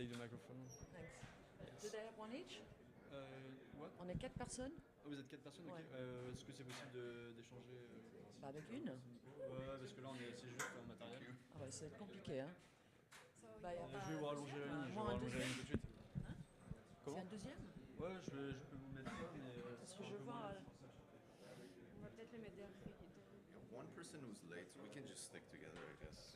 take the microphone. Thanks. Do they have one each? What? On est 4 personnes? Vous êtes 4 personnes, Ouais. ok. Est-ce que c'est possible d'échanger Bah avec une. Ouais, parce que là, c'est juste un matériel. Ah ouais, c'est compliqué, hein. Bah, Je vais vous rallonger la ligne, tout de suite. Hein? C'est un deuxième? Ouais, je peux vous mettre ça, mais... Parce que je vois... On va peut-être les mettre derrière. One person who's late, we can just stick together, I guess.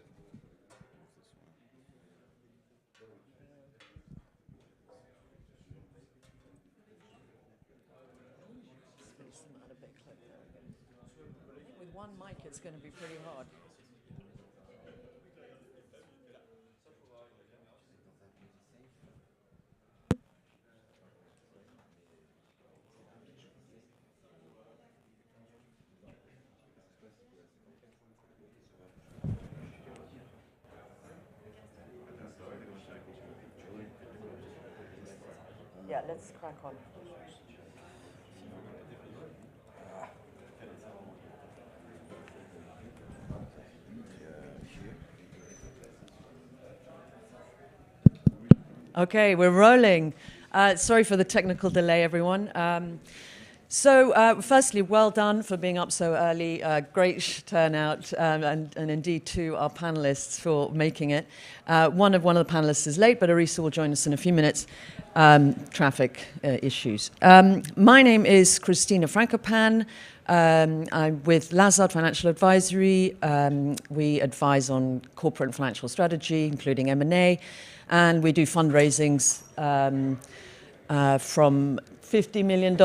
With one mic, it's going to be pretty hard. Yeah, let's crack on. Okay, we're rolling. Sorry for the technical delay, everyone. Firstly, well done for being up so early. Great turnout, and indeed to our panelists for making it. One of the panelists is late, but Arisa will join us in a few minutes. Traffic issues. My name is Christina Frankopan. I'm with Lazard Financial Advisory. We advise on corporate and financial strategy, including M&A, and we do fundraisings from $50 million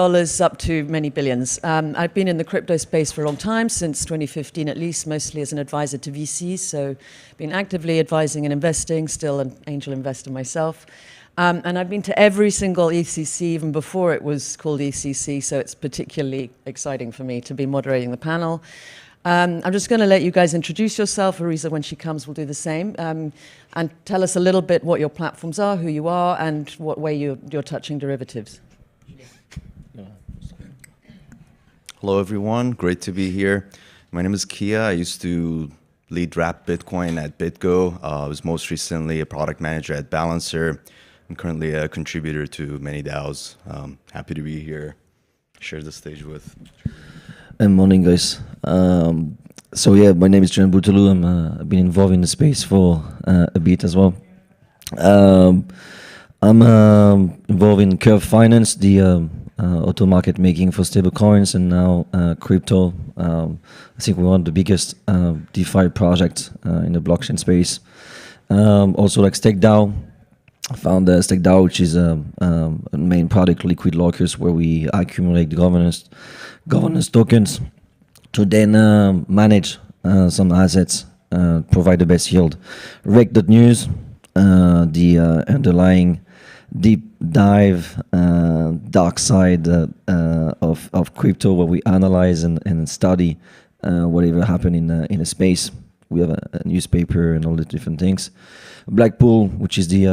up to many billions. I've been in the crypto space for a long time, since 2015 at least, mostly as an advisor to VCs, so been actively advising and investing, still an angel investor myself. And I've been to every single ETHcc, even before it was called ETHcc, so it's particularly exciting for me to be moderating the panel. I'm just going to let you guys introduce yourself. Arisa, when she comes, will do the same. And tell us a little bit what your platforms are, who you are, and what way you're touching derivatives. Hello, everyone. Great to be here. My name is Kia. I used to lead Wrap Bitcoin at BitGo. I was most recently a product manager at Balancer. I'm currently a contributor to many DAOs. Happy to be here, share the stage with. Morning, guys. My name is Julien Bouteloup. I've been involved in the space for a bit as well. I'm involved in Curve Finance, the auto market making for stable coins, and now crypto. I think we're one of the biggest DeFi projects in the blockchain space. Also like StakeDAO. I found StakeDAO, which is a main product, liquid lockers, where we accumulate governance tokens to then manage some assets, provide the best yield. Rec.news, the underlying deep dive, dark side of crypto, where we analyze and study whatever happened in a space. We have a newspaper and all the different things. Blackpool, which is the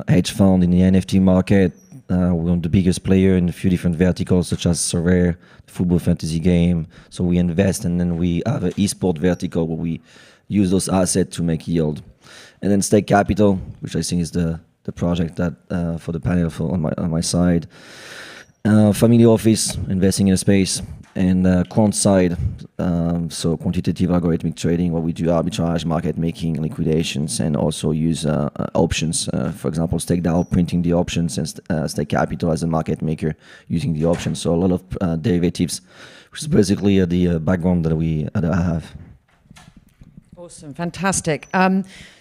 hedge fund in the NFT market. We're one of the biggest player in a few different verticals, such as Surveyor, the football fantasy game. So we invest, and then we have an esport vertical where we use those assets to make yield. And then Stake Capital, which I think is the project that for the panel on my side. Family office, investing in a space, and quant side, so quantitative algorithmic trading, where we do arbitrage, market making, liquidations, and also use options. For example, StakeDAO printing the options, and Stake Capital as a market maker using the options. So a lot of derivatives, which is basically the background that I have. Awesome, fantastic.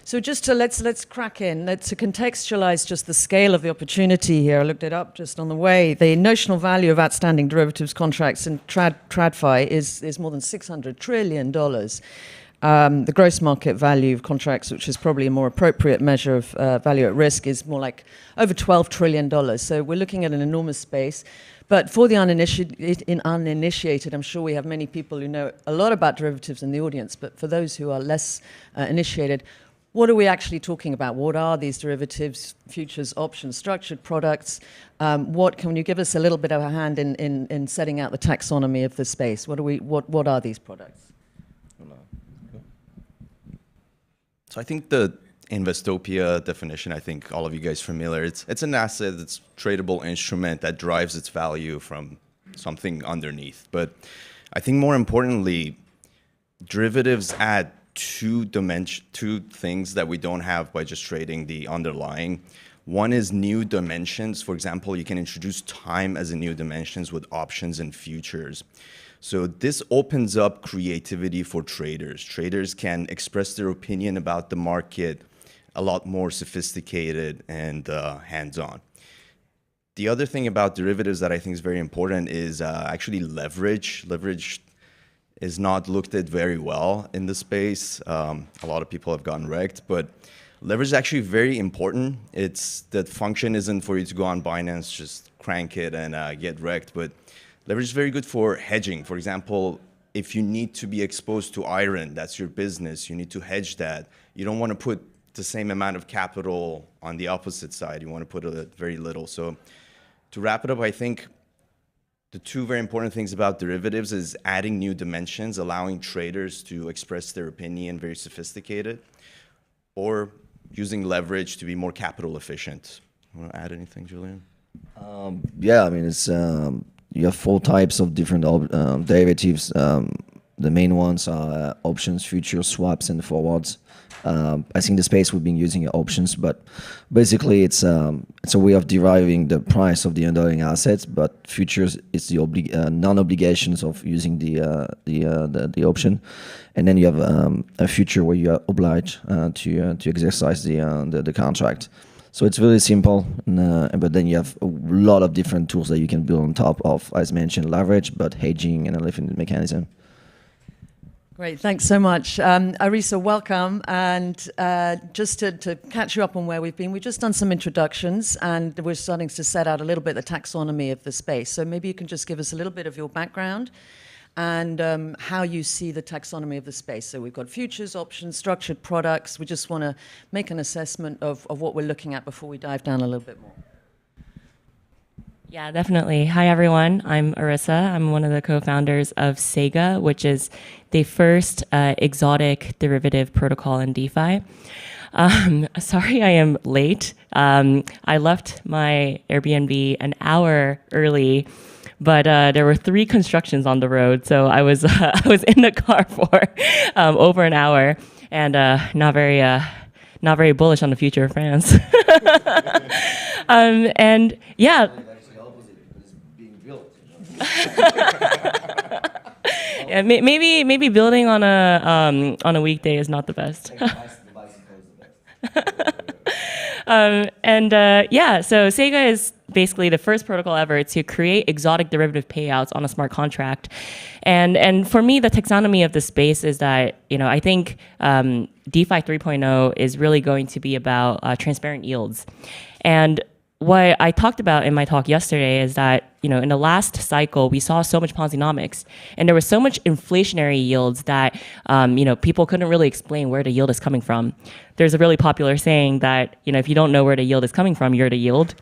So just to let's crack in. Let's contextualize just the scale of the opportunity here. I looked it up just on the way. The notional value of outstanding derivatives contracts in tradfi is more than $600 trillion. The gross market value of contracts, which is probably a more appropriate measure of value at risk, is more like over $12 trillion. So we're looking at an enormous space. But for the uninitiated, I'm sure we have many people who know a lot about derivatives in the audience, but for those who are less initiated, what are we actually talking about? What are these derivatives, futures, options, structured products? Can you give us a little bit of a hand in setting out the taxonomy of the space? What are these products? So I think the Investopia definition, I think all of you guys familiar. It's an asset, it's tradable instrument that drives its value from something underneath. But I think more importantly, derivatives add two things that we don't have by just trading the underlying. One is new dimensions. For example, you can introduce time as a new dimensions with options and futures. So this opens up creativity for traders. Traders can express their opinion about the market a lot more sophisticated and hands-on. The other thing about derivatives that I think is very important is actually leverage. Leverage is not looked at very well in the space. A lot of people have gotten wrecked, but leverage is actually very important. It's that function isn't for you to go on Binance, just crank it and get wrecked, but leverage is very good for hedging. For example, if you need to be exposed to iron, that's your business, you need to hedge that. You don't want to put the same amount of capital on the opposite side. You want to put very little. So to wrap it up, I think the two very important things about derivatives is adding new dimensions, allowing traders to express their opinion, very sophisticated, or using leverage to be more capital efficient. You want to add anything, Julien? Yeah, I mean, it's you have 4 types of different derivatives. The main ones are options, futures, swaps, and forwards. I think the space we've been using are options, but basically it's a way of deriving the price of the underlying assets. But futures is the non-obligations of using the option, and then you have a future where you are obliged to exercise the contract. So it's really simple, but then you have a lot of different tools that you can build on top of, as mentioned, leverage, but hedging and a lifting mechanism. Great, thanks so much. Arisa, welcome. And just to catch you up on where we've been, we've just done some introductions and we're starting to set out a little bit the taxonomy of the space. So maybe you can just give us a little bit of your background and how you see the taxonomy of the space. So we've got futures, options, structured products. We just want to make an assessment of what we're looking at before we dive down a little bit more. Yeah, definitely. Hi, everyone. I'm Arisa. I'm one of the co-founders of Sega, which is the first exotic derivative protocol in DeFi. Sorry, I am late. I left my Airbnb an hour early, but there were 3 constructions on the road, so I was in the car for over an hour, and not very bullish on the future of France. And yeah. Yeah, maybe building on a weekday is not the best. So Sega is basically the first protocol ever to create exotic derivative payouts on a smart contract, and for me, the taxonomy of the space is that I think DeFi 3.0 is really going to be about transparent yields, and what I talked about in my talk yesterday is that, in the last cycle, we saw so much Ponzi-nomics, and there was so much inflationary yields that, people couldn't really explain where the yield is coming from. There's a really popular saying that, if you don't know where the yield is coming from, you're the yield.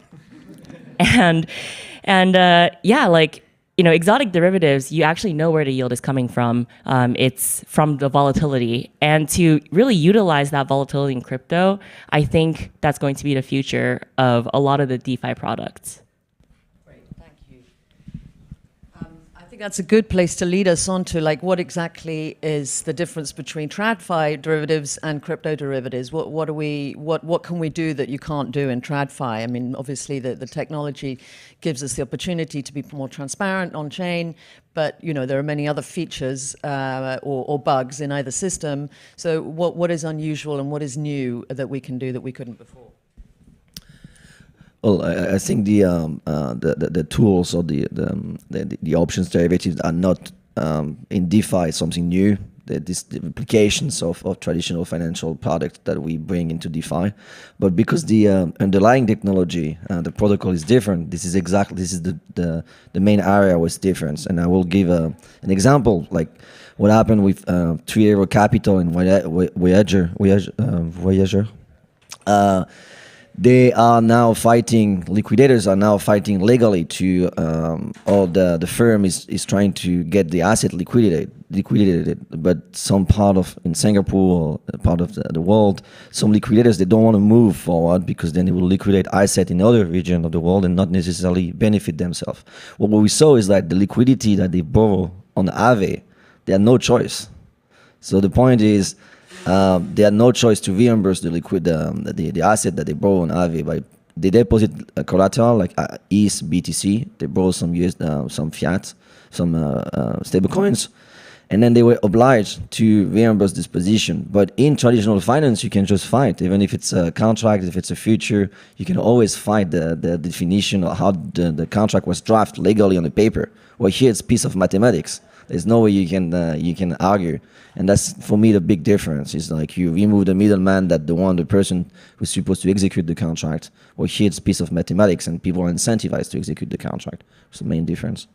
Exotic derivatives, you actually know where the yield is coming from. It's from the volatility. And to really utilize that volatility in crypto, I think that's going to be the future of a lot of the DeFi products. Great, thank you. I think that's a good place to lead us on to what exactly is the difference between TradFi derivatives and crypto derivatives? What can we do that you can't do in TradFi? I mean, obviously the technology gives us the opportunity to be more transparent on chain, but there are many other features or bugs in either system. So what is unusual and what is new that we can do that we couldn't before? Well, I think the tools or the options derivatives are not in DeFi something new. The applications of traditional financial products that we bring into DeFi, but because the underlying technology, the protocol is different. This is the main area was different. And I will give an example, like what happened with 3 Euro Capital and Voyager. they are now fighting, liquidators are now fighting legally to, or the firm is trying to get the asset liquidated, but some part of, in Singapore or part of the world, some liquidators, they don't want to move forward because then they will liquidate asset in other region of the world and not necessarily benefit themselves. What we saw is that the liquidity that they borrow on Aave, they had no choice. So the point is, they had no choice to reimburse the asset that they borrow on Aave by they deposit a collateral like ETH, BTC. They borrow some some fiat, some stable coins, and then they were obliged to reimburse this position. But in traditional finance, you can just fight, even if it's a contract, if it's a future, you can always fight the definition of how the contract was drafted legally on the paper. Well, here it's a piece of mathematics. There's no way you can argue, and that's for me the big difference. Is like you remove the middleman, the person who's supposed to execute the contract. Well, here it's a piece of mathematics, and people are incentivized to execute the contract. It's the main difference.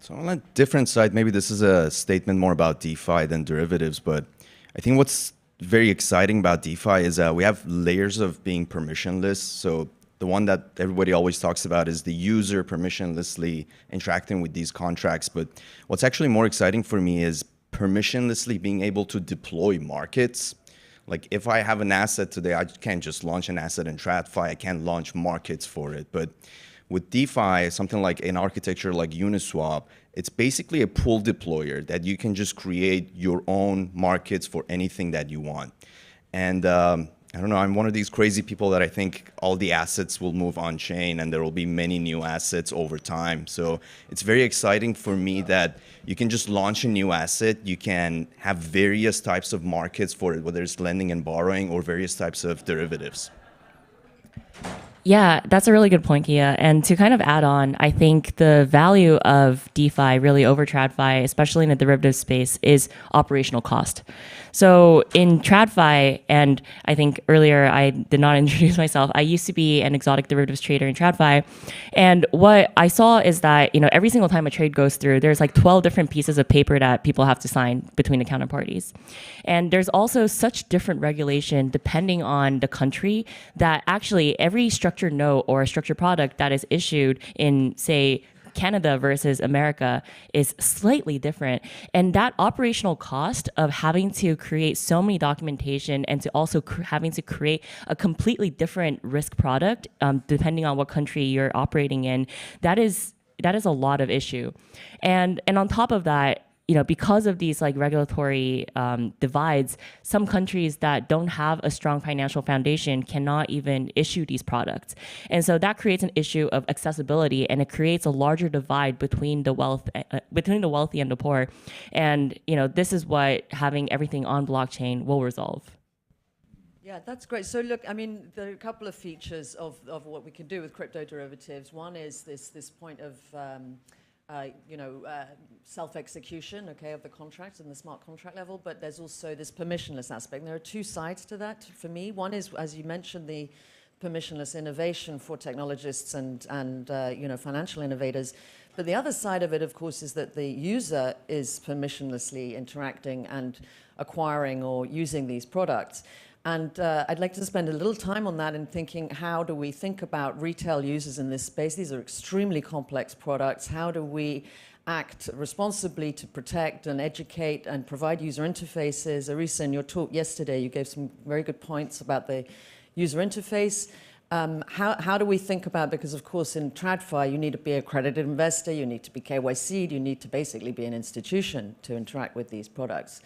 So on a different side, maybe this is a statement more about DeFi than derivatives, but I think what's very exciting about DeFi is we have layers of being permissionless. So the one that everybody always talks about is the user permissionlessly interacting with these contracts. But what's actually more exciting for me is permissionlessly being able to deploy markets. Like if I have an asset today, I can't just launch an asset in TradFi. I can't launch markets for it. But with DeFi, something like an architecture like Uniswap, it's basically a pool deployer that you can just create your own markets for anything that you want. And I don't know, I'm one of these crazy people that I think all the assets will move on chain and there will be many new assets over time. So it's very exciting for me that you can just launch a new asset. You can have various types of markets for it, whether it's lending and borrowing or various types of derivatives. Yeah, that's a really good point, Kia. And to kind of add on, I think the value of DeFi really over TradFi, especially in the derivative space, is operational cost. So in TradFi, and I think earlier I did not introduce myself, I used to be an exotic derivatives trader in TradFi. And what I saw is that, every single time a trade goes through, there's like 12 different pieces of paper that people have to sign between the counterparties. And there's also such different regulation depending on the country that actually every structured note or a structured product that is issued in, say, Canada versus America is slightly different. And that operational cost of having to create so many documentation and to also having to create a completely different risk product, depending on what country you're operating in, that is a lot of issue. And on top of that, because of these like regulatory divides, some countries that don't have a strong financial foundation cannot even issue these products. And so that creates an issue of accessibility, and it creates a larger divide between the wealthy and the poor. And this is what having everything on blockchain will resolve. Yeah, that's great. So look, I mean, there are a couple of features of what we can do with crypto derivatives. One is this point of self-execution, of the contract and the smart contract level, but there's also this permissionless aspect. There are two sides to that for me. One is, as you mentioned, the permissionless innovation for technologists and financial innovators. But the other side of it, of course, is that the user is permissionlessly interacting and acquiring or using these products. And I'd like to spend a little time on that and thinking, how do we think about retail users in this space? These are extremely complex products. How do we act responsibly to protect and educate and provide user interfaces? Arisa, in your talk yesterday, you gave some very good points about the user interface. How do we think about, because of course in TradFi, you need to be an accredited investor, you need to be KYC'd, you need to basically be an institution to interact with these products.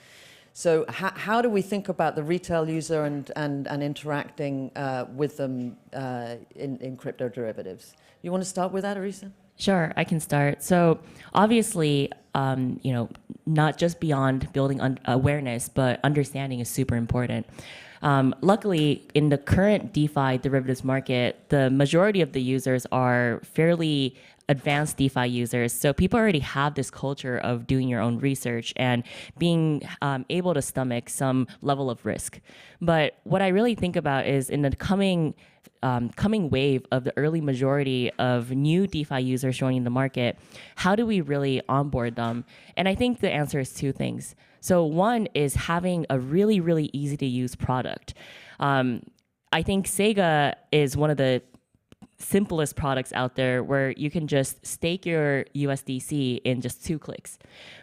So how do we think about the retail user and interacting with them in crypto derivatives? You want to start with that, Arisa? Sure, I can start. So obviously, not just beyond building awareness, but understanding is super important. Luckily, in the current DeFi derivatives market, the majority of the users are fairly advanced DeFi users. So people already have this culture of doing your own research and being able to stomach some level of risk. But what I really think about is in the coming wave of the early majority of new DeFi users joining the market, how do we really onboard them? And I think the answer is two things. So one is having a really, really easy to use product. I think Sega is one of the simplest products out there where you can just stake your USDC in just 2 clicks.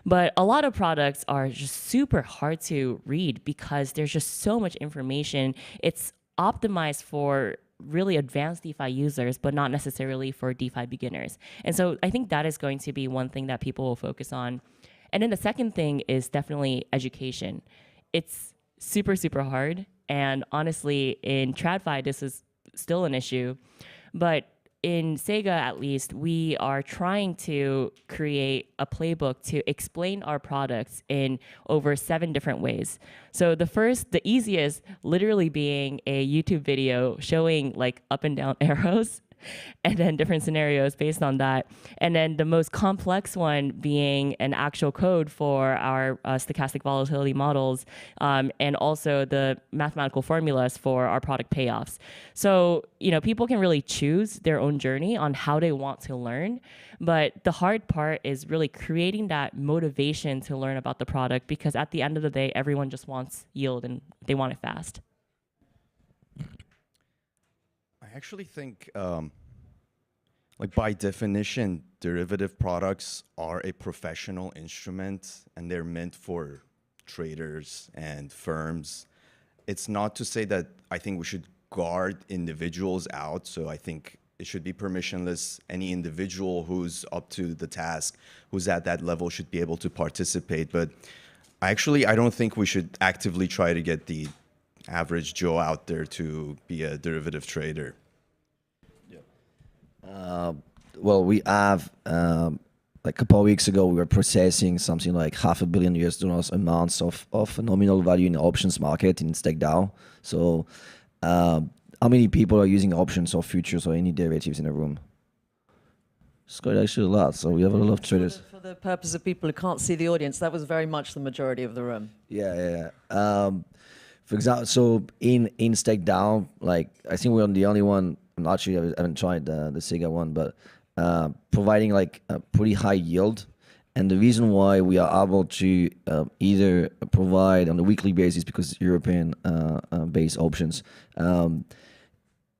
But a lot of products are just super hard to read because there's just so much information. It's optimized for really advanced DeFi users, but not necessarily for DeFi beginners. And so I think that is going to be one thing that people will focus on. And then the second thing is definitely education. It's super, super hard. And honestly, in TradFi, this is still an issue. But in Sega, at least, we are trying to create a playbook to explain our products in over 7 different ways. So the easiest, literally being a YouTube video showing like up and down arrows, and then different scenarios based on that. And then the most complex one being an actual code for our stochastic volatility models, and also the mathematical formulas for our product payoffs. So, people can really choose their own journey on how they want to learn. But the hard part is really creating that motivation to learn about the product, because at the end of the day, everyone just wants yield and they want it fast. I actually think, by definition, derivative products are a professional instrument, and they're meant for traders and firms. It's not to say that I think we should guard individuals out. So I think it should be permissionless. Any individual who's up to the task, who's at that level, should be able to participate. But I don't think we should actively try to get the average Joe out there to be a derivative trader. Well, we have a couple of weeks ago, we were processing something like $500 million US amounts of nominal value in the options market in StakeDAO. So how many people are using options or futures or any derivatives in the room? It's quite actually a lot. So we have a lot of traders. For the purpose of people who can't see the audience, that was very much the majority of the room. Yeah. For example, so in StakeDAO, I think we're the only one. I'm not sure, I haven't tried the Sega one, but providing a pretty high yield. And the reason why we are able to either provide on a weekly basis, because it's European based options,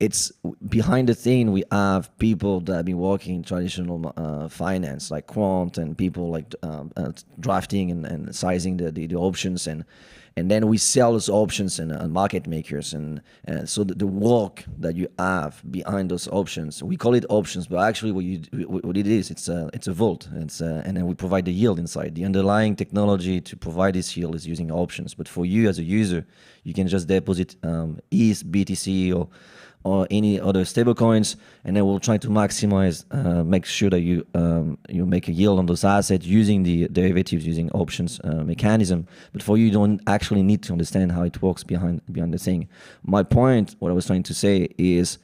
it's behind the thing. We have people that have been working in traditional finance, like quant, and people drafting and sizing the options, and then we sell those options and market makers, and so the work that you have behind those options, we call it options, but actually what it is, it's a vault, and then we provide the yield inside. The underlying technology to provide this yield is using options, but for you as a user, you can just deposit ETH, BTC, or any other stable coins, and then we'll try to maximize, make sure that you make a yield on those assets using the derivatives, using options mechanism. But for you don't actually need to understand how it works behind the thing. My point, what I was trying to say is,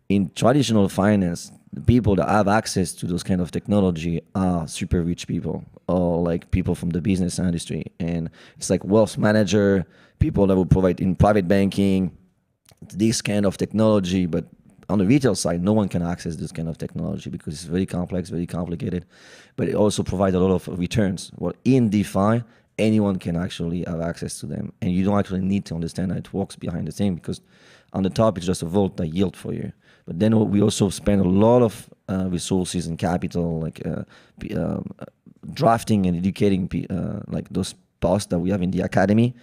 in traditional finance, the people that have access to those kind of technology are super rich people, or people from the business industry, and it's like wealth manager, people that will provide in private banking this kind of technology. But on the retail side, no one can access this kind of technology because it's very complex, very complicated, but it also provides a lot of returns. Well, in DeFi, anyone can actually have access to them, and you don't actually need to understand how it works behind the thing, because on the top, it's just a vault that yield for you. But then we also spend a lot of resources and capital, drafting and educating those posts that we have in the academy.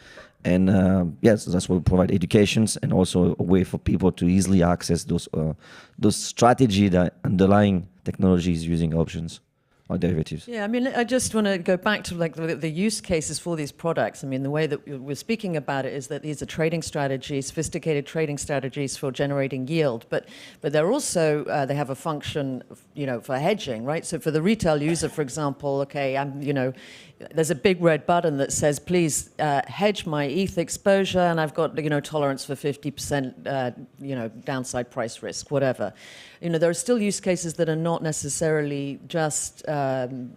And yes, that's what we provide educations, and also a way for people to easily access those strategy that underlying technologies using options or derivatives. Yeah, I mean, I just want to go back to the use cases for these products. I mean, the way that we're speaking about it is that these are trading strategies, sophisticated trading strategies for generating yield, but they're also they have a function, for hedging, right? So for the retail user, for example, okay, there's a big red button that says, please hedge my ETH exposure, and I've got tolerance for 50% downside price risk, whatever. There are still use cases that are not necessarily just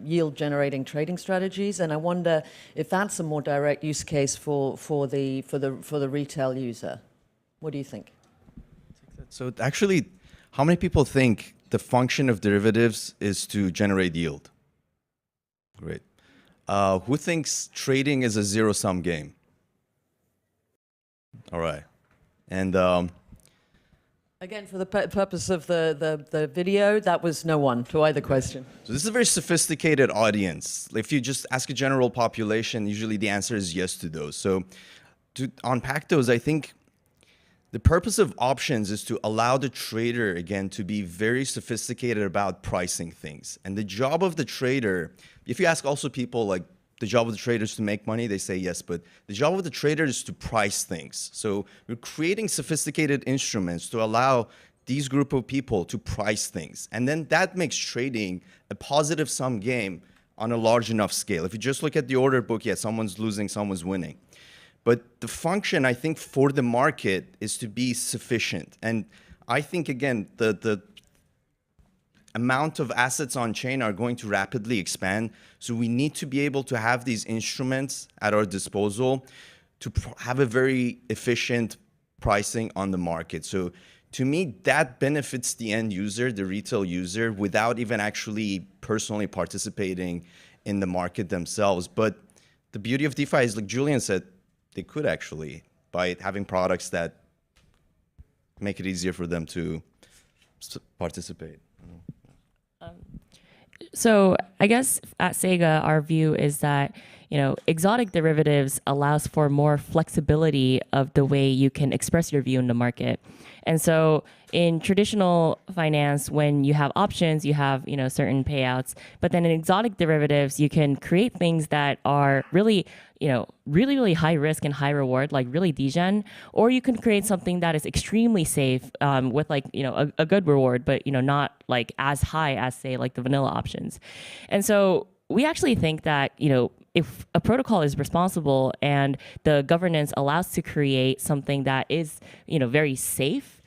yield generating trading strategies, and I wonder if that's a more direct use case for the retail user. What do you think? So actually, how many people think the function of derivatives is to generate yield? Great. Who thinks trading is a zero-sum game? All right. And Again, for the purpose of the video, that was no one to either question. So this is a very sophisticated audience. If you just ask a general population, usually the answer is yes to those. So to unpack those, I think the purpose of options is to allow the trader, again, to be very sophisticated about pricing things. And the job of the trader, if you ask also people like, the job of the trader is to make money, they say yes, but the job of the trader is to price things. So we're creating sophisticated instruments to allow these group of people to price things. And then that makes trading a positive sum game on a large enough scale. If you just look at the order book, yeah, someone's losing, someone's winning. But the function, I think, for the market is to be sufficient. And I think, again, the amount of assets on chain are going to rapidly expand. So we need to be able to have these instruments at our disposal to have a very efficient pricing on the market. So to me, that benefits the end user, the retail user, without even actually personally participating in the market themselves. But the beauty of DeFi is, like Julien said, they could actually, by having products that make it easier for them to participate. So I guess at Sega, our view is that, exotic derivatives allows for more flexibility of the way you can express your view in the market. And so in traditional finance, when you have options, you have, certain payouts. But then in exotic derivatives, you can create things that are really, really high risk and high reward, like really degen, or you can create something that is extremely safe with a good reward, but, not like as high as, say, like the vanilla options. And so we actually think that, if a protocol is responsible and the governance allows to create something that is, very safe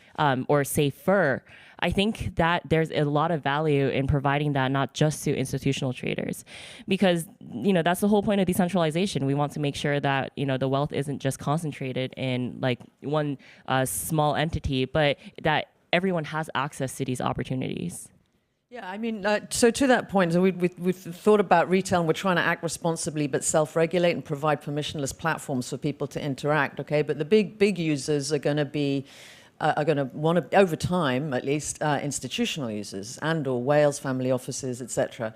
or safer, I think that there's a lot of value in providing that, not just to institutional traders, because, that's the whole point of decentralization. We want to make sure that, the wealth isn't just concentrated in like one small entity, but that everyone has access to these opportunities. Yeah, I mean, so to that point, so we've thought about retail, and we're trying to act responsibly but self-regulate and provide permissionless platforms for people to interact, okay? But the big users are going to be, are going to want to, over time at least, institutional users and/or Wales family offices, etc.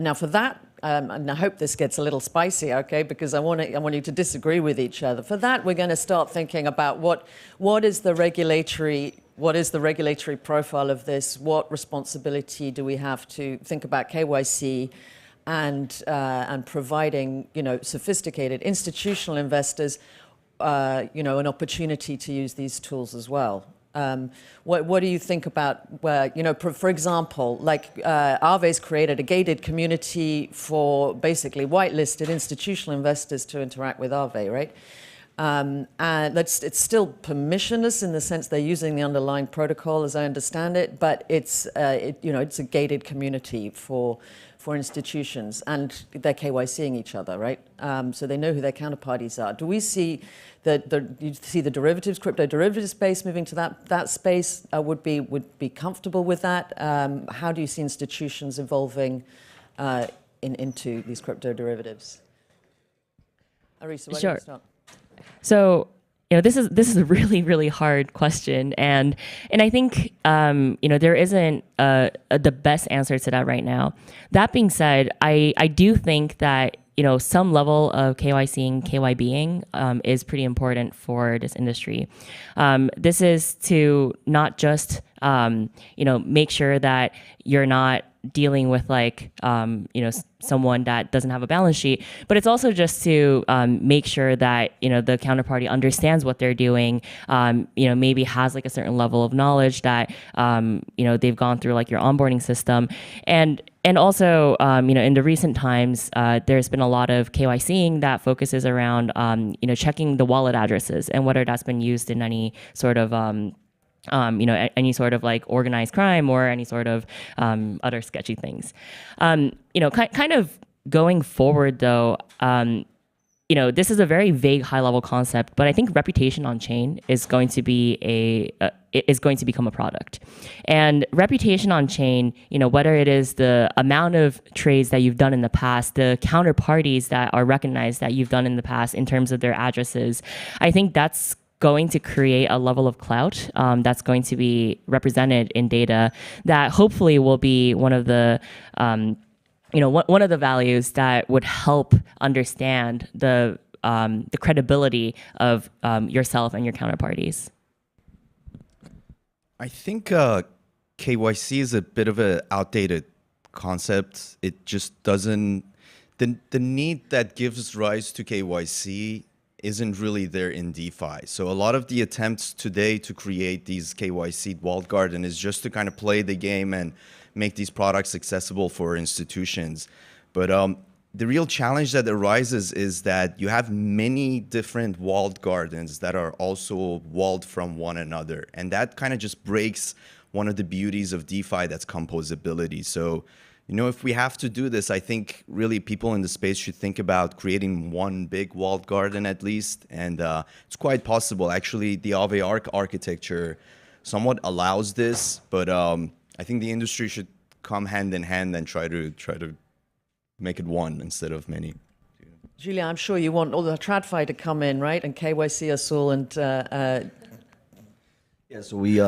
Now for that, and I hope this gets a little spicy, okay, because I want you to disagree with each other. For that, we're going to start thinking about what is the regulatory profile of this? What responsibility do we have to think about KYC and providing, sophisticated institutional investors, an opportunity to use these tools as well? What do you think about where, for example, like Aave's created a gated community for basically whitelisted institutional investors to interact with Aave, right? And it's still permissionless in the sense they're using the underlying protocol, as I understand it, but it's it's a gated community for institutions, and they're KYCing each other, right? So they know who their counterparties are. Do we see you see the derivatives, crypto derivatives space moving to that space? Would be comfortable with that? How do you see institutions evolving into these crypto derivatives? Arisa, why don't you start? So, this is a really, really hard question, and I think there isn't the best answer to that right now. That being said, I do think that some level of KYCing, KYBing is pretty important for this industry. This is to not just make sure that you're not dealing with someone that doesn't have a balance sheet, but it's also just to make sure that the counterparty understands what they're doing, maybe has like a certain level of knowledge that they've gone through like your onboarding system, and also in the recent times there's been a lot of KYCing that focuses around checking the wallet addresses and whether that's been used in any sort of any sort of like organized crime or any sort of other sketchy things. Kind of going forward though, this is a very vague high-level concept, but I think reputation on chain is going to be is going to become a product. And reputation on chain, whether it is the amount of trades that you've done in the past, the counterparties that are recognized that you've done in the past in terms of their addresses, I think that's going to create a level of clout that's going to be represented in data that hopefully will be one of the one of the values that would help understand the credibility of yourself and your counterparties. I think KYC is a bit of an outdated concept. It just doesn't, the need that gives rise to KYC isn't really there in DeFi. So a lot of the attempts today to create these KYC walled garden is just to kind of play the game and make these products accessible for institutions. But the real challenge that arises is that you have many different walled gardens that are also walled from one another. And that kind of just breaks one of the beauties of DeFi, that's composability. So, if we have to do this, I think really people in the space should think about creating one big walled garden at least. And it's quite possible. Actually, the Aave architecture somewhat allows this, but I think the industry should come hand in hand and try to make it one instead of many. Julien, I'm sure you want all the tradfi to come in, right? And KYC us all and... Yeah, so we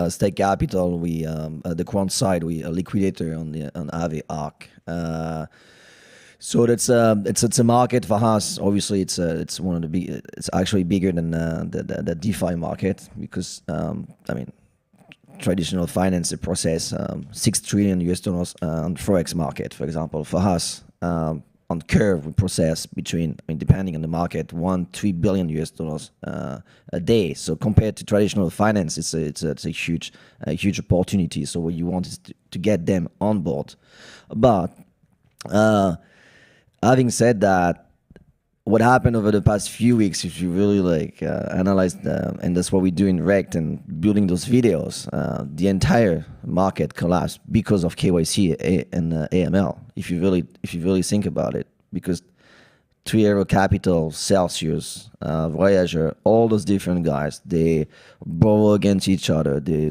stake capital. We the quant side, we a liquidator on Aave Arc. So that's it's a market for us. Obviously, it's one of the big. It's actually bigger than the DeFi market because traditional finance process $6 trillion on forex market, for example. For us, on Curve, we process between, depending on the market, $1-3 billion a day. So compared to traditional finance, it's a huge opportunity. So what you want is to get them on board. But having said that, what happened over the past few weeks, if you really analyze, and that's what we do in Rect and building those videos, the entire market collapsed because of KYC and AML. If you really think about it, because 3 Arrow Capital, Celsius, Voyager, all those different guys, they borrow against each other, they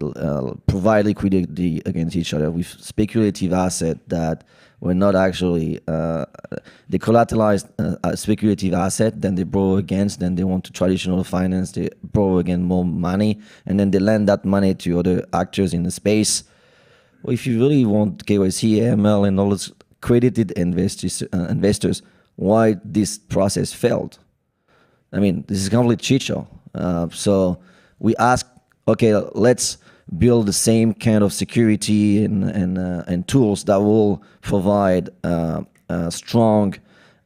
provide liquidity against each other with speculative assets that were not actually, they collateralized a speculative asset, then they borrow against, then they want to traditional finance, they borrow again more money, and then they lend that money to other actors in the space. Well, if you really want KYC, AML, and all those credited investors, why this process failed? This is complete shit show. So we ask, okay, let's build the same kind of security and tools that will provide strong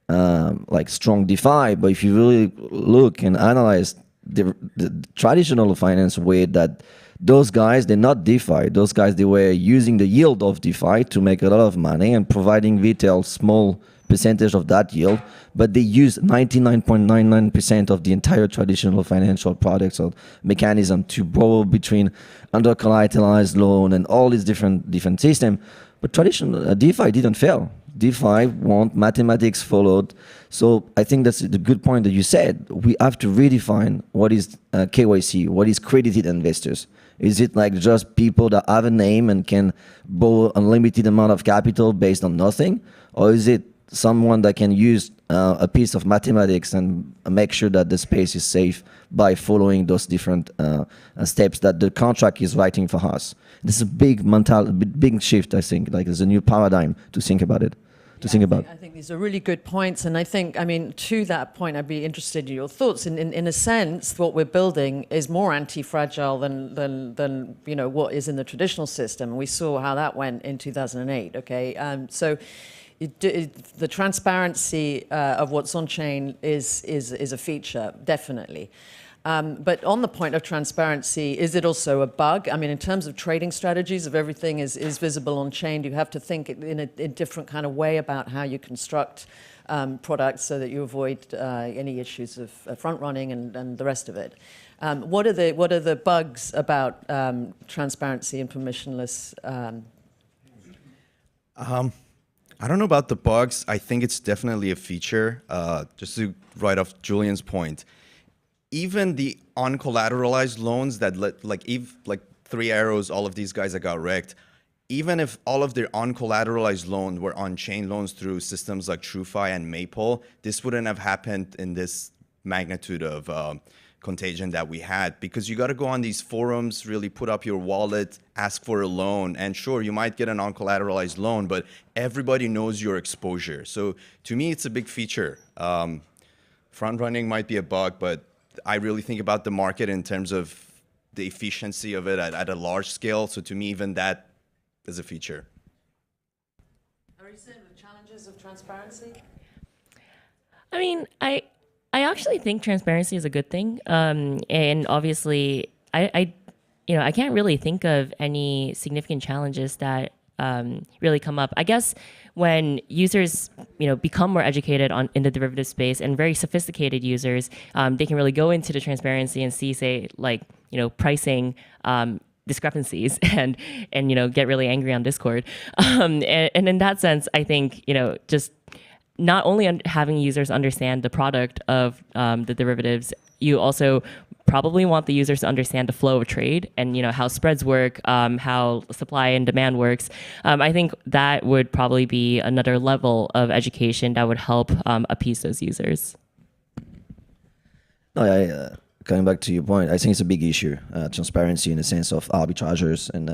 DeFi. But if you really look and analyze the traditional finance way, that those guys, they're not DeFi. Those guys, they were using the yield of DeFi to make a lot of money and providing retail small percentage of that yield, but they use 99.99% of the entire traditional financial products or mechanism to borrow between under collateralized loan and all these different systems. But traditional DeFi didn't fail. DeFi want mathematics followed. So I think that's the good point that you said. We have to redefine what is KYC, what is credited investors. Is it just people that have a name and can borrow unlimited amount of capital based on nothing? Or is it someone that can use a piece of mathematics and make sure that the space is safe by following those different steps that the contract is writing for us? This is a big shift, I think. There's a new paradigm to think about it. I think these are really good points, and I think, to that point, I'd be interested in your thoughts. In a sense, what we're building is more anti-fragile than what is in the traditional system. We saw how that went in 2008. Okay, so. The transparency of what's on chain is a feature, definitely. But on the point of transparency, is it also a bug? In terms of trading strategies, if everything is visible on chain, you have to think in a different kind of way about how you construct products so that you avoid any issues of front running and the rest of it. What are the bugs about transparency and permissionless? I don't know about the bugs. I think it's definitely a feature. Just to write off Julian's point, even the uncollateralized loans that like 3 Arrows, all of these guys that got wrecked, even if all of their uncollateralized loans were on-chain loans through systems like TrueFi and Maple, this wouldn't have happened in this magnitude of contagion that we had, because you got to go on these forums, really put up your wallet, ask for a loan, and sure, you might get an uncollateralized loan, but everybody knows your exposure. So to me, it's a big feature. Front running might be a bug, but I really think about the market in terms of the efficiency of it at a large scale. So to me, even that is a feature. Arisa, the challenges of transparency? I mean, I actually think transparency is a good thing. And obviously, I can't really think of any significant challenges that really come up. I guess when users, become more educated in the derivative space, and very sophisticated users, they can really go into the transparency and see, say, like, pricing discrepancies and get really angry on Discord. And in that sense, I think, just not only having users understand the product of the derivatives, you also probably want the users to understand the flow of trade and how spreads work, how supply and demand works. I think that would probably be another level of education that would help appease those users. No, coming back to your point, I think it's a big issue, transparency in the sense of arbitrageurs and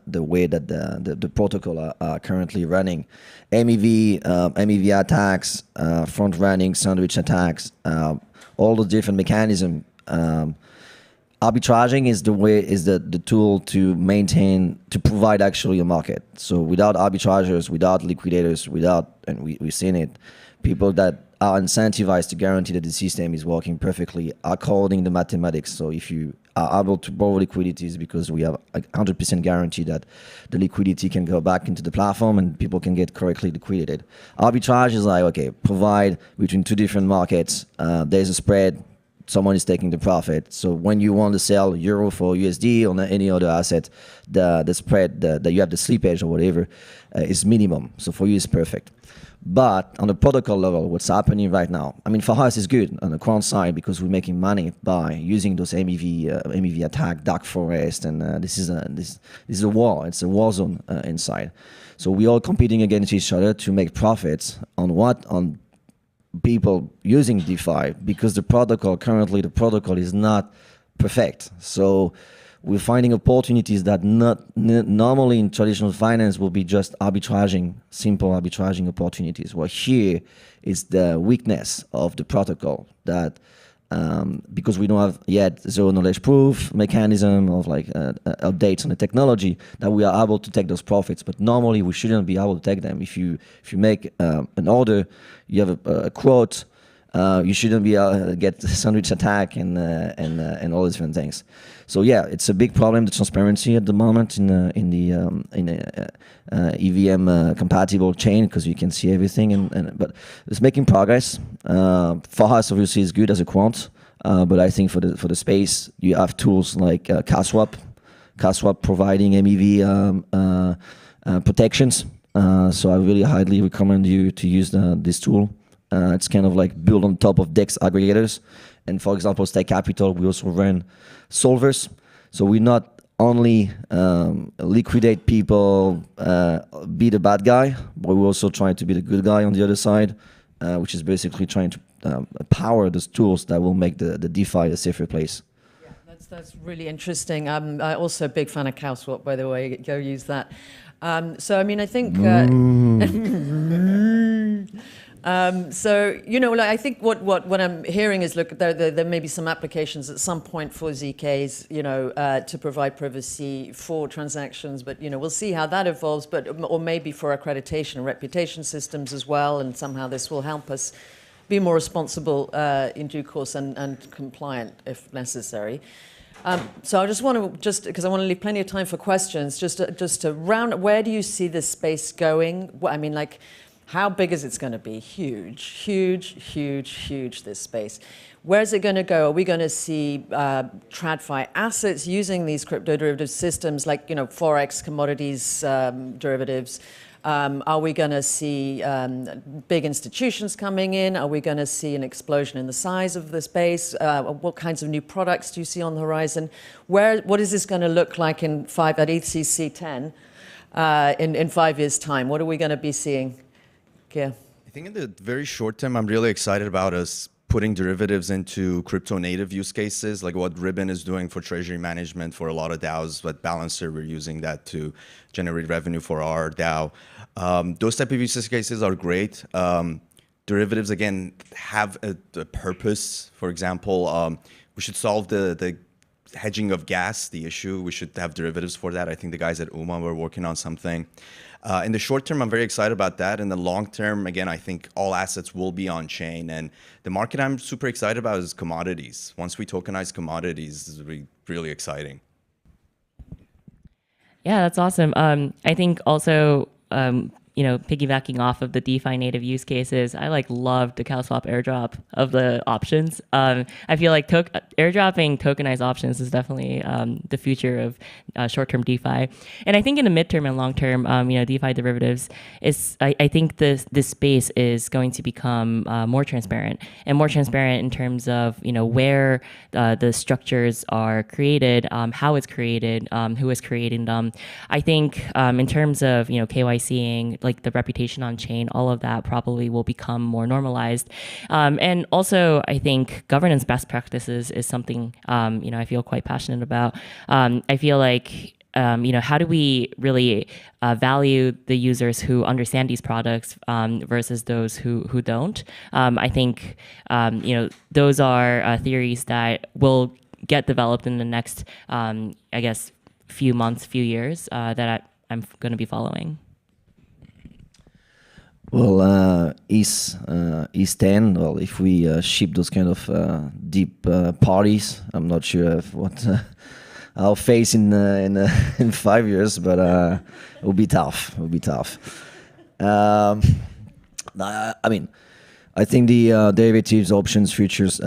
the way that the protocol are currently running. MEV attacks, front running, sandwich attacks, all the different mechanisms. Arbitraging is the tool to provide actually a market. So without arbitrageurs, without liquidators, and we've seen it, people that are incentivized to guarantee that the system is working perfectly according to mathematics. So if you are able to borrow liquidities, because we have a 100% guarantee that the liquidity can go back into the platform and people can get correctly liquidated. Arbitrage is like, okay, provide between two different markets, there's a spread, someone is taking the profit. So when you want to sell euro for USD or any other asset, the spread that you have, the slippage or whatever, is minimum. So for you, it's perfect. But on the protocol level, what's happening right now, I mean, for us, it's good on the quant side because we're making money by using those MEV attack, dark forest, and this is a war. It's a war zone inside. So we're all competing against each other to make profits on what? On people using DeFi, because the protocol is not perfect. So we're finding opportunities that normally in traditional finance will be just simple arbitraging opportunities. Well, here is the weakness of the protocol that because we don't have yet zero knowledge proof mechanism of like updates on the technology, that we are able to take those profits. But normally we shouldn't be able to take them. If you make an order, you have a quote. You shouldn't be able to get sandwich attack and all these different things. So yeah, it's a big problem, the transparency at the moment in the EVM compatible chain, because you can see everything. But it's making progress. For us, obviously, it's good as a quant. But I think for the space, you have tools like CASWAP providing MEV protections. So I really highly recommend you to use this tool. It's kind of like built on top of DEX aggregators. And for example, Stake Capital, we also run solvers. So we not only liquidate people, be the bad guy, but we're also trying to be the good guy on the other side, which is basically trying to power those tools that will make the DeFi a safer place. Yeah, that's really interesting. I'm also a big fan of CowSwap, by the way. Go use that. So, I mean, I think... I think what I'm hearing is, look, there may be some applications at some point for ZKs, to provide privacy for transactions, but, we'll see how that evolves, or maybe for accreditation and reputation systems as well, and somehow this will help us be more responsible in due course and compliant if necessary. So I just want to, because I want to leave plenty of time for questions, just to round, where do you see this space going? I mean, like, how big is it going to be? Huge, this space. Where is it going to go? Are we going to see tradfi assets using these crypto derivative systems like, Forex, commodities, derivatives? Are we going to see big institutions coming in? Are we going to see an explosion in the size of the space? What kinds of new products do you see on the horizon? What is this going to look like at ETHcc 10 in 5 years' time? What are we going to be seeing? Yeah. I think in the very short term, I'm really excited about us putting derivatives into crypto native use cases, like what Ribbon is doing for treasury management for a lot of DAOs, but Balancer, we're using that to generate revenue for our DAO. Those type of use cases are great. Derivatives, again, have a purpose. For example, we should solve the hedging of gas, the issue. We should have derivatives for that. I think the guys at UMA were working on something. In the short term, I'm very excited about that. In the long term, again, I think all assets will be on chain. And the market I'm super excited about is commodities. Once we tokenize commodities, this will be really exciting. Yeah, that's awesome. I think also, piggybacking off of the DeFi native use cases, I love the CowSwap airdrop of the options. I feel like airdropping tokenized options is definitely the future of short-term DeFi. And I think in the midterm and long-term, DeFi derivatives I think this space is going to become more transparent in terms of where the structures are created, how it's created, who is creating them. I think in terms of KYCing, the reputation on chain, all of that probably will become more normalized. And also, I think governance best practices is something, I feel quite passionate about. I feel like, how do we really value the users who understand these products versus those who don't? I think, those are theories that will get developed in the next, few months, few years that I'm going to be following. Well, East 10, well, if we ship those kind of deep parties, I'm not sure what I'll face in 5 years, but it will be tough. It will be tough. I think the derivatives, options, futures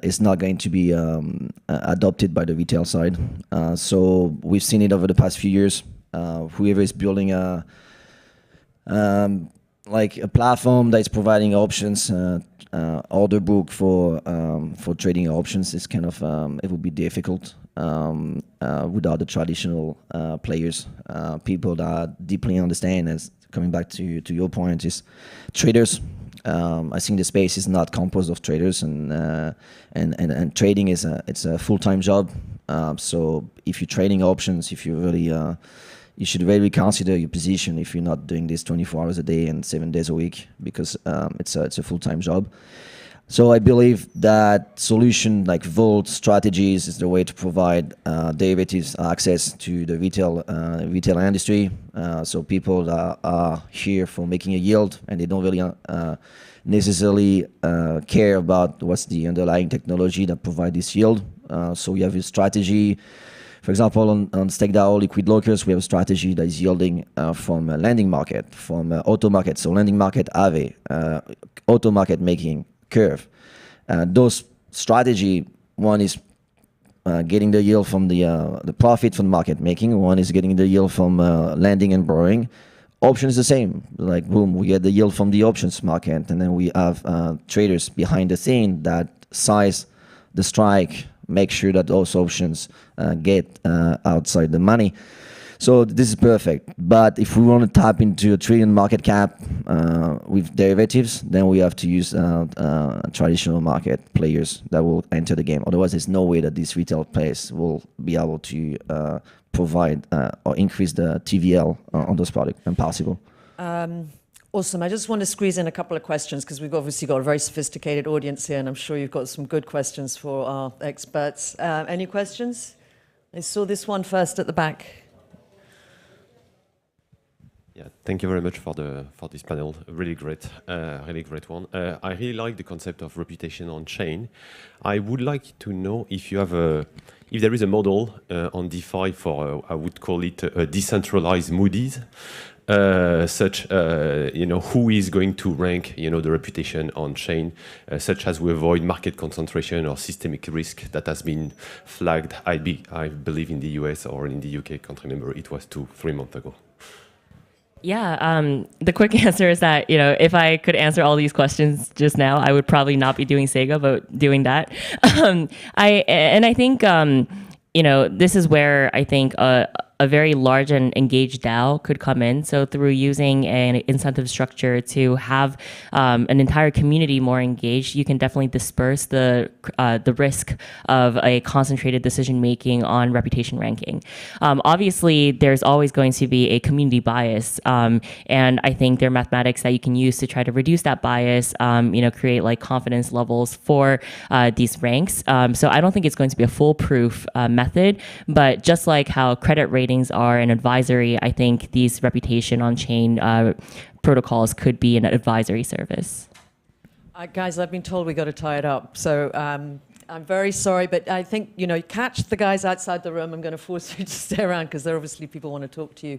is not going to be adopted by the retail side. So we've seen it over the past few years. Whoever is building a platform that is providing options, order book for trading options is kind of it would be difficult without the traditional players, people that deeply understand. As coming back to your point, is traders. I think the space is not composed of traders, and trading it's a full-time job. So if you're trading options, if you really you should really consider your position if you're not doing this 24 hours a day and 7 days a week, because it's a full-time job. So I believe that solution like Vault strategies is the way to provide derivatives access to the retail industry. So people that are here for making a yield, and they don't really necessarily care about what's the underlying technology that provide this yield. So we have a strategy. For example, on StakeDAO Liquid Lockers, we have a strategy that is yielding from a lending market, from auto market. So lending market, Aave, auto market making, Curve. Those strategy, one is getting the yield from the profit from market making. One is getting the yield from lending and borrowing. Option is the same. Like boom, we get the yield from the options market, and then we have traders behind the scene that size the strike, make sure that those options get outside the money. So this is perfect. But if we want to tap into a trillion market cap with derivatives, then we have to use traditional market players that will enter the game. Otherwise, there's no way that these retail players will be able to provide or increase the TVL on those products. Impossible. Awesome. I just want to squeeze in a couple of questions because we've obviously got a very sophisticated audience here, and I'm sure you've got some good questions for our experts. Any questions? I saw this one first at the back. Yeah, thank you very much for this panel. Really great one. I really like the concept of reputation on chain. I would like to know if you have if there is a model on DeFi for I would call it a decentralized Moody's. Such who is going to rank the reputation on chain, such as we avoid market concentration or systemic risk that has been flagged. I believe in the US or in the UK. Can't remember. It was 2-3 months ago. Yeah, the quick answer is that, if I could answer all these questions just now, I would probably not be doing Sega, but doing that. I think, this is where I think a very large and engaged DAO could come in. So through using an incentive structure to have an entire community more engaged, you can definitely disperse the risk of a concentrated decision making on reputation ranking. Obviously, there's always going to be a community bias, and I think there are mathematics that you can use to try to reduce that bias. Create like confidence levels for these ranks. So I don't think it's going to be a foolproof method, but just like how credit ratings are an advisory, I think these reputation on-chain protocols could be an advisory service. Guys, I've been told we got to tie it up. So I'm very sorry, but I think, catch the guys outside the room. I'm going to force you to stay around because there are obviously people want to talk to you.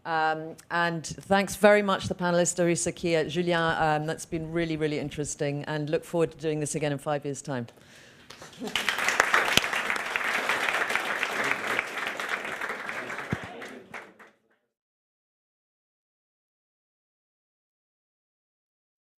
And thanks very much, the panelists, Arisa, Kia, Julien. That's been really, really interesting, and look forward to doing this again in 5 years' time.